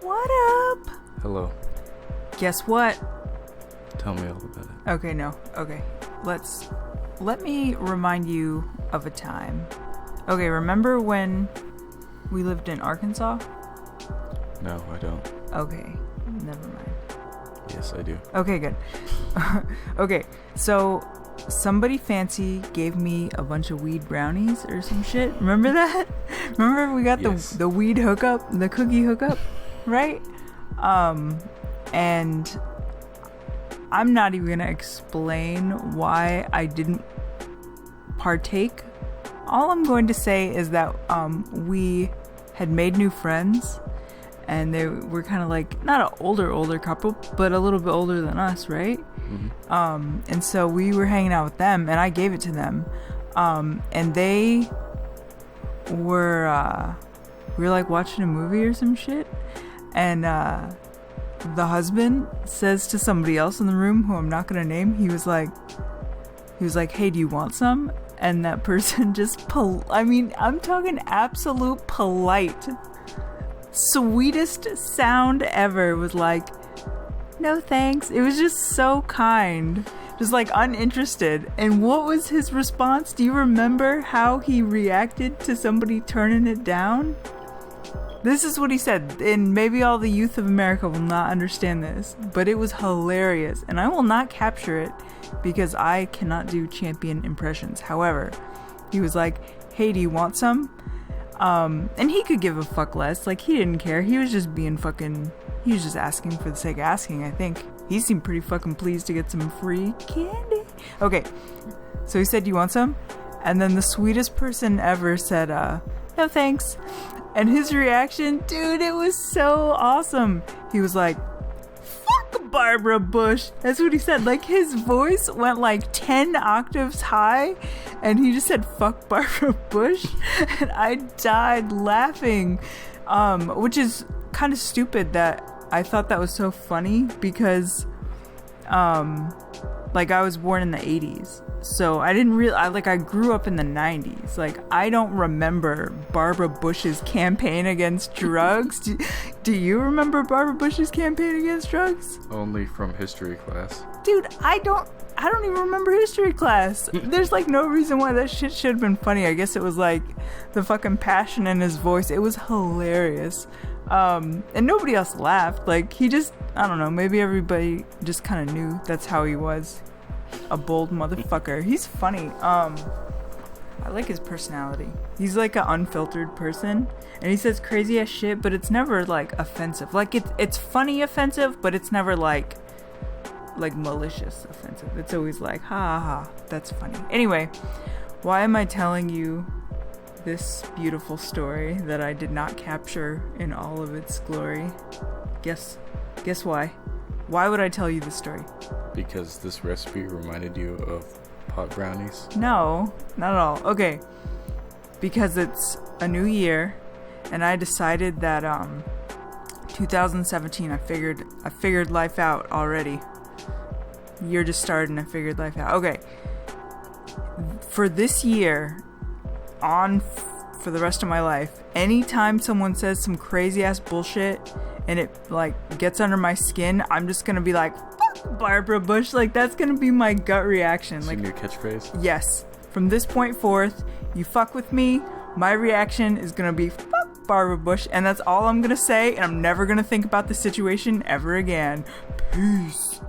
What up? Hello. Guess what? Tell me all about it. Okay, no. Okay. Let me remind you of a time. Okay, remember when we lived in Arkansas? No, I don't. Okay, never mind. Yes, I do. Okay, good. Okay, so somebody fancy gave me a bunch of weed brownies or some shit. Remember that? Remember we got Yes. the weed hookup, the cookie hookup, right? And I'm not even gonna explain why I didn't partake. All I'm going to say is that we had made new friends, and they were kind of like not an older couple, but a little bit older than us, right? Mm-hmm. And so we were hanging out with them, and I gave it to them, and they were we were like watching a movie or some shit, and the husband says to somebody else in the room who I'm not gonna name, he was like, hey, do you want some? And that person just I'm talking absolute polite, sweetest sound ever, was like, no thanks. It was just so kind, just like uninterested. And what was his response? Do you remember how he reacted to somebody turning it down? This is what he said, and maybe all the youth of America will not understand this, but it was hilarious, and I will not capture it because I cannot do champion impressions. However, he was like, hey, do you want some? And he could give a fuck less. Like, he didn't care. He was just being fucking... He was just asking for the sake of asking, I think. He seemed pretty fucking pleased to get some free candy. Okay, so he said, do you want some? And then the sweetest person ever said, no thanks. And his reaction, dude, it was so awesome. He was like, fuck Barbara Bush. That's what he said. Like, his voice went like 10 octaves high, and he just said, fuck Barbara Bush. And I died laughing, which is kind of stupid that I thought that was so funny because, like, I was born in the 80s. So I didn't really, I grew up in the 90s. Like, I don't remember Barbara Bush's campaign against drugs. Do you remember Barbara Bush's campaign against drugs? Only from history class. Dude, I don't even remember history class. There's like no reason why that shit should have been funny. I guess it was like the fucking passion in his voice. It was hilarious. And nobody else laughed. Like, he just, I don't know, maybe everybody just kind of knew that's how he was. A bold motherfucker. He's funny. I like his personality. He's like an unfiltered person, and he says crazy ass shit, but it's never like offensive. Like, it's funny offensive, but it's never like malicious offensive. It's always like, ha ha ha, that's funny. Anyway, why am I telling you this beautiful story that I did not capture in all of its glory? Guess why? Why would I tell you this story? Because this recipe reminded you of pot brownies? No, not at all. Okay. Because it's a new year, and I decided that 2017, I figured life out already. Year just started and I figured life out. Okay. For this year, for the rest of my life, anytime someone says some crazy ass bullshit and it like gets under my skin, I'm just gonna be like, fuck Barbara Bush. Like, that's gonna be my gut reaction. It's like your catchphrase? Yes. From this point forth, you fuck with me, my reaction is gonna be fuck Barbara Bush, and that's all I'm gonna say, and I'm never gonna think about the situation ever again. Peace.